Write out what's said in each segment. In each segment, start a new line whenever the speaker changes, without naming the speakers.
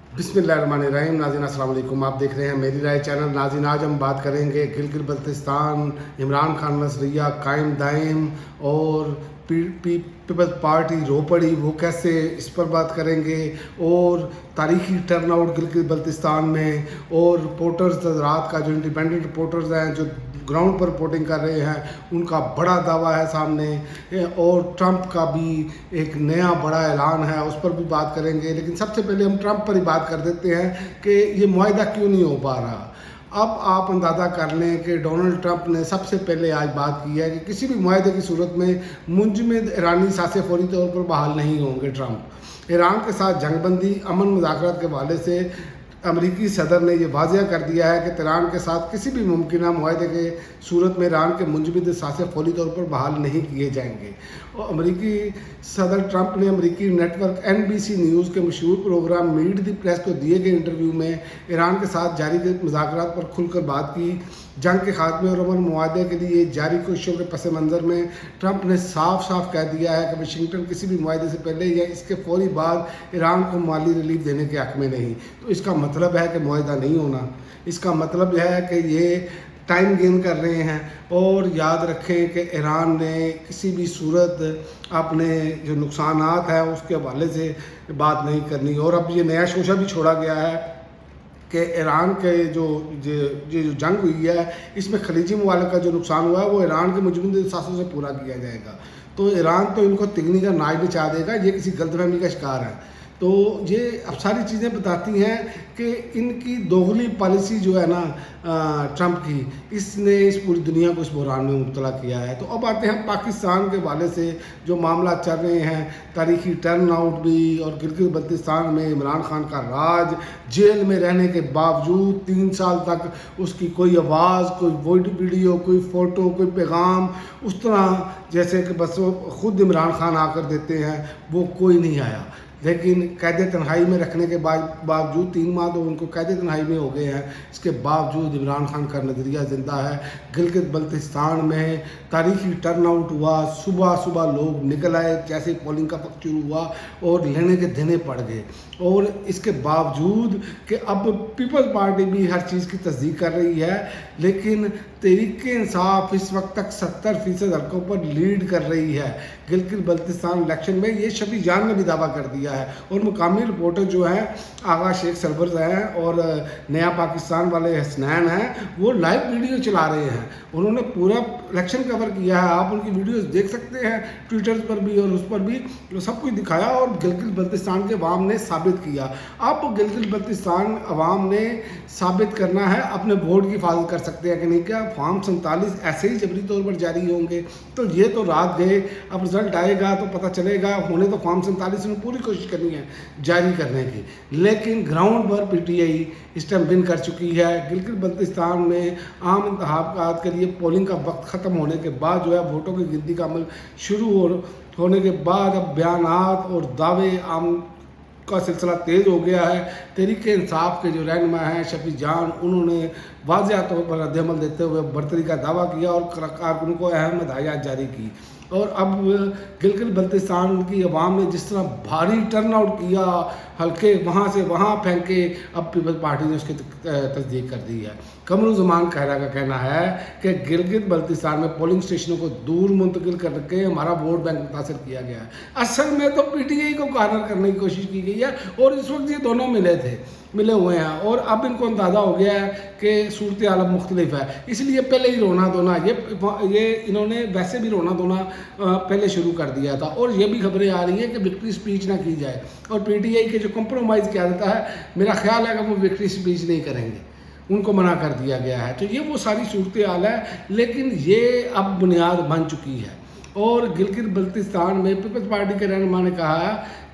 बिस्मिल्लाहिर्रहमानिर्रहीम। नाज़रीन अस्सलाम वालेकुम। आप देख रहे हैं मेरी राय चैनल। नाज़रीन आज हम बात करेंगे गिलगित बल्तिस्तान, इमरान खान नज़रिया कायम दायम और पीपल्स पार्टी रोपड़ी, वो कैसे, इस पर बात करेंगे। और तारीखी टर्न आउट गिलगित बल्तिस्तान में, और रिपोर्टर्स रात का जो इंडिपेंडेंट रिपोर्टर्स हैं जो ग्राउंड पर रिपोर्टिंग कर रहे हैं, उनका बड़ा दावा है सामने। और ट्रंप का भी एक नया बड़ा ऐलान है, उस पर भी बात करेंगे। लेकिन सबसे पहले हम ट्रंप पर ही बात कर देते हैं कि ये मुआहदा क्यों नहीं हो पा रहा। अब आप अंदाज़ा कर लें कि डोनाल्ड ट्रंप ने सबसे पहले आज बात की है कि किसी भी मुआहदे की सूरत में मुंजमद ईरानी सासे फौरी तौर पर बहाल नहीं होंगे। ट्रंप ईरान के साथ जंगबंदी, अमन मुज़ाकरात के हवाले से अमरीकी सदर ने यह वाज़ह कर दिया है कि तेहरान के साथ किसी भी मुमकिन मुआहदे के सूरत में ईरान के मुंजमद सासे फौरी तौर पर बहाल नहीं किए जाएंगे। और अमरीकी सदर ट्रंप ने अमरीकी नेटवर्क NBC न्यूज़ के मशहूर प्रोग्राम मीट दी प्रेस को दिए गए इंटरव्यू में ईरान के साथ जारी मुज़ाकरात पर खुलकर बात की। जंग के खात्मे और अमन मुआहदे के लिए जारी कोशिशों के पस मंज़र में ट्रंप ने साफ साफ कह दिया है कि वाशिंगटन किसी भी मुआहदे से पहले या इसके फौरी बाद ईरान को माली रिलीफ देने के हक़ में नहीं। तो इसका मतलब है कि मुआहदा नहीं होना। इसका मतलब है कि ये टाइम गेन कर रहे हैं। और याद रखें कि ईरान ने किसी भी सूरत अपने जो नुकसानात हैं उसके हवाले से बात नहीं करनी। और अब ये नया शोशा भी छोड़ा गया है कि ईरान के जो जंग हुई है, इसमें खलीजी ममालिक का जो नुकसान हुआ है वो ईरान के मुंजमद सासों से पूरा किया जाएगा। तो ईरान तो इनको तिगनी का नाच नचा देगा, ये किसी गलतफहमी का शिकार है। तो ये अब सारी चीज़ें बताती हैं कि इनकी दोगली पॉलिसी जो है ना ट्रंप की, इसने इस पूरी दुनिया को इस बहरान में मुब्तला किया है। तो अब आते हैं पाकिस्तान के हवाले से जो मामला चल रहे हैं, तारीखी टर्न आउट भी, और गिलगित बल्तिस्तान में इमरान खान का राज, जेल में रहने के बावजूद 3 साल तक उसकी कोई आवाज़, कोई वीडियो, कोई फ़ोटो, कोई पैगाम, उस तरह जैसे कि बस वो ख़ुद इमरान खान आकर देते हैं, वो कोई नहीं आया। लेकिन कैद तन्हाई में रखने के बावजूद 3 माह तो उनको कैद तन्हाई में हो गए हैं, इसके बावजूद इमरान खान का नज़रिया ज़िंदा है। गिलगित बल्तिस्तान में तारीखी टर्न आउट हुआ, सुबह सुबह लोग निकल आए जैसे पोलिंग का वक्त शुरू हुआ, और लेने के देने पड़ गए। और इसके बावजूद कि अब पीपल्स पार्टी भी हर चीज़ की तस्दीक कर रही है, लेकिन तहरीक इंसाफ इस वक्त तक 70% हल्कों पर लीड कर रही है। गिलगित बल्तिस्तान इलेक्शन में ये शफी जान ने भी दावा कर दिया है। और मुकामी रिपोर्टर जो हैं आगा शेख सरवरज हैं और नया पाकिस्तान वाले हसनैन हैं, वो लाइव वीडियो चला रहे हैं। उन्होंने पूरा इलेक्शन कवर किया है, आप उनकी वीडियोस देख सकते हैं ट्विटर पर भी और उस पर भी, तो सब कुछ दिखाया। और गिलगित बल्तिस्तान के अवाम ने साबित किया। अब गिलगित बल्तिस्तान अवाम ने साबित करना है, अपने वोट की हिफाजत कर सकते हैं कि नहीं। क्या फॉर्म 47 ऐसे ही जबरी तौर पर जारी होंगे? तो ये तो रात गए, अब रिजल्ट आएगा तो पता चलेगा। होने तो फॉर्म 47 में पूरी कोशिश करनी है जारी करने की, लेकिन ग्राउंड पर PTI इस टाइम विन कर चुकी है। गिलगित बल्तिस्तान में आम इंतखाबात के लिए पोलिंग का वक्त ख़त्म होने के बाद जो है वोटों की गिनती का अमल शुरू होने के बाद अब बयानात और दावे आम का सिलसिला तेज़ हो गया है। तहरीक इंसाफ के जो रहनुमा हैं शफी जान, उन्होंने वाज़ह तौर पर रद्द-ए-अमल देते हुए बरतरी का दावा किया और कारकुनों को अहम हिदायत जारी की। और अब गिलगित बल्तिस्तान की आवाम ने जिस तरह भारी टर्न आउट किया, हल्के वहाँ से वहाँ फेंके, अब पीपल्स पार्टी ने उसकी तस्दीक कर दी है। कमरुज़्ज़मान खैरा का कहना है कि गिलगित बल्तिस्तान में पोलिंग स्टेशनों को दूर मुंतकिल करके हमारा वोट बैंक मुतासर किया गया है। असल में तो PTI को कॉर्नर करने की कोशिश की गई है, और इस वक्त ये दोनों मिले हुए हैं। और अब इनको अंदाज़ा हो गया है कि सूरत हाल मुख्तलिफ है, इसलिए पहले ही रोना धोना, ये इन्होंने वैसे भी रोना धोना पहले शुरू कर दिया था। और ये भी खबरें आ रही हैं कि विक्ट्री स्पीच ना की जाए, और PTI के जो कंप्रोमाइज़ किया जाता है, मेरा ख्याल है कि वो विक्ट्री स्पीच नहीं करेंगे, उनको मना कर दिया गया है। तो ये वो सारी सूरत हाल है, लेकिन ये अब बुनियाद बन चुकी है। और गिलगित बल्तिस्तान में पीपल्स पार्टी के रहनुमा ने कहा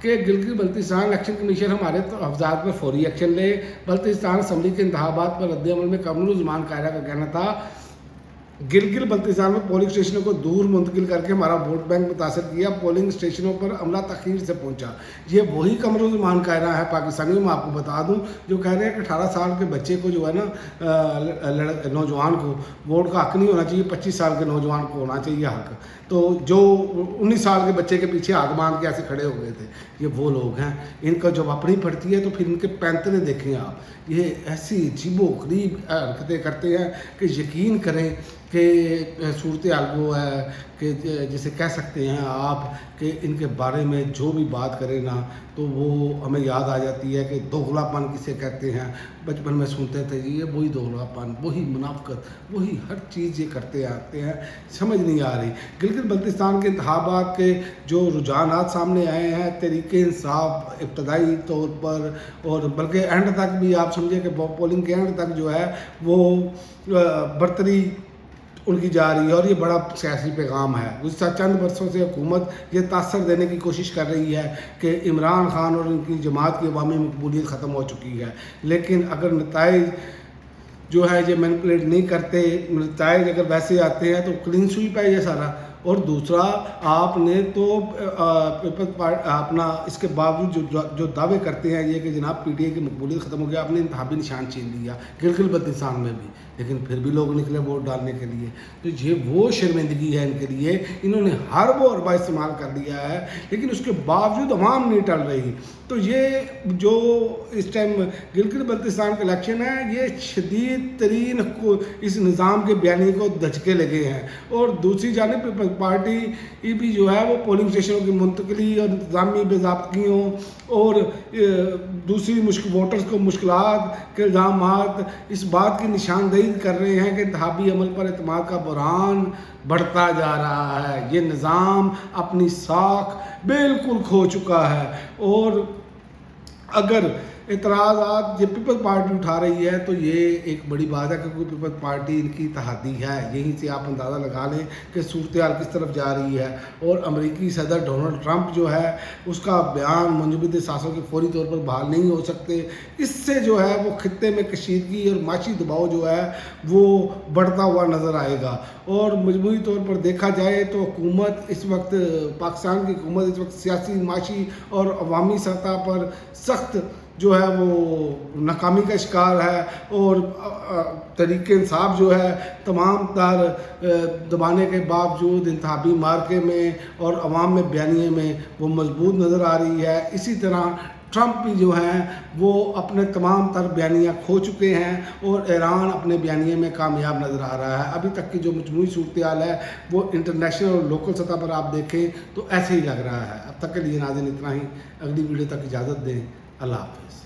कि गिलगित बल्तिस्तान इलेक्शन कमीशन हमारे अफजात पर फौरी एक्शन ले। बल्तिस्तान असम्बली के इंतखाबात पर रद्द-ए-अमल में कमरुज़्ज़मान खैरा का कहना था गिलगित बल्तिस्तान में पोलिंग स्टेशनों को दूर मुंतकिल करके हमारा वोट बैंक मुतासर किया, पोलिंग स्टेशनों पर अमला तखीर से पहुंचा। ये वही कमरुज़्ज़मान कहना है पाकिस्तानियों, मैं आपको बता दूं, जो कह रहे हैं कि 18 साल के बच्चे को जो है ना नौजवान को वोट का हक नहीं होना चाहिए, 25 साल के नौजवान को होना चाहिए हक। तो जो 19 साल के बच्चे के पीछे हाथ बांध के ऐसे खड़े हो गए थे, ये वो लोग हैं। इनको जब अपनी पड़ती है तो फिर इनके पैंतरे देखें आप, ये ऐसी अजीबो गरीब हरकतें करते हैं कि यकीन करें कि सूरत हाल वो है कि जैसे कह सकते हैं आप कि इनके बारे में जो भी बात करें ना तो वो हमें याद आ जाती है कि दोगलापन किसे कहते हैं। बचपन में सुनते थे ये वही दोगलापन, वही मुनाफिकत, वही हर चीज़ ये करते आते हैं, समझ नहीं आ रही। गिलगित बल्तिस्तान के इंतखाबात के जो रुझानात सामने आए हैं, तहरीक इंसाफ इब्तदाई तौर पर और बल्कि एंड तक भी आप समझे कि पोलिंग के एंड तक जो है वो बरतरी उनकी जा रही है, और ये बड़ा सियासी पैगाम है। गुज़श्ता चंद बरसों से हुकूमत ये तासर देने की कोशिश कर रही है कि इमरान खान और उनकी जमात की अवामी मकबूलियत ख़त्म हो चुकी है, लेकिन अगर नताइज जो है ये मैनिपुलेट नहीं करते, नताइज अगर वैसे आते हैं तो क्लीन स्वीप है ये सारा। और दूसरा, आपने तो अपना इसके बावजूद जो दावे करते हैं ये कि जनाब पीटीआई की मकबूलियत ख़त्म हो गया, आपने इंतखाबी निशान छीन लिया गिलगित बल्तिस्तान में भी, लेकिन फिर भी लोग निकले वोट डालने के लिए। तो ये वो शर्मिंदगी है इनके लिए, इन्होंने हर वो अरबा इस्तेमाल कर लिया है, लेकिन उसके बावजूद अवाम नहीं टल रही। तो ये जो इस टाइम गिलगित बल्तिस्तान का इलेक्शन है, ये शदीद तरीन इस निज़ाम के बयानी को धचके लगे हैं। और दूसरी जानिब पीपल्स पार्टी भी जो है वो पोलिंग स्टेशनों की मुंतकली और इंतजामी बेज़ाब्तियों और दूसरी वोटर्स को मुश्किलात के इल्ज़ामात इस बात की निशानदेही कर रहे हैं कि इंतखाबी अमल पर एतमाद का बुरहान बढ़ता जा रहा है। ये निज़ाम अपनी साख बिल्कुल खो चुका है। और अगर एतराज़ात ये पीपल्स पार्टी उठा रही है तो ये एक बड़ी बात है, क्योंकि पीपल्स पार्टी इनकी तहदी है। यहीं से आप अंदाज़ा लगा लें कि सूरत हाल किस तरफ जा रही है। और अमेरिकी सदर डोनाल्ड ट्रंप जो है उसका बयान मुंजमद सांसों के फौरी तौर पर बहाल नहीं हो सकते, इससे जो है वो खित्ते में कशीदगी और माशी दबाव जो है वो बढ़ता हुआ नज़र आएगा। और मजमूई तौर पर देखा जाए तो हुकूमत इस वक्त, पाकिस्तान की हुकूमत इस वक्त सियासी, माशी और अवामी सतह पर सख्त जो है वो नाकामी का शिकार है। और तहरीक इंसाफ जो है तमाम तार दबाने के बावजूद इंतखाबी मार्के में और अवाम में बयानिए में वो मजबूत नज़र आ रही है। इसी तरह ट्रंप भी जो हैं वो अपने तमाम तर बयानियाँ खो चुके हैं और ईरान अपने बयानिए में कामयाब नज़र आ रहा है। अभी तक की जो मजमूई सूरत हाल है वो इंटरनेशनल और लोकल सतह पर आप देखें तो ऐसे ही लग रहा है। अब तक के लिए नाज़रीन इतना ही, अगली वीडियो तक इजाज़त दें। अल्लाह हाफ़िज़।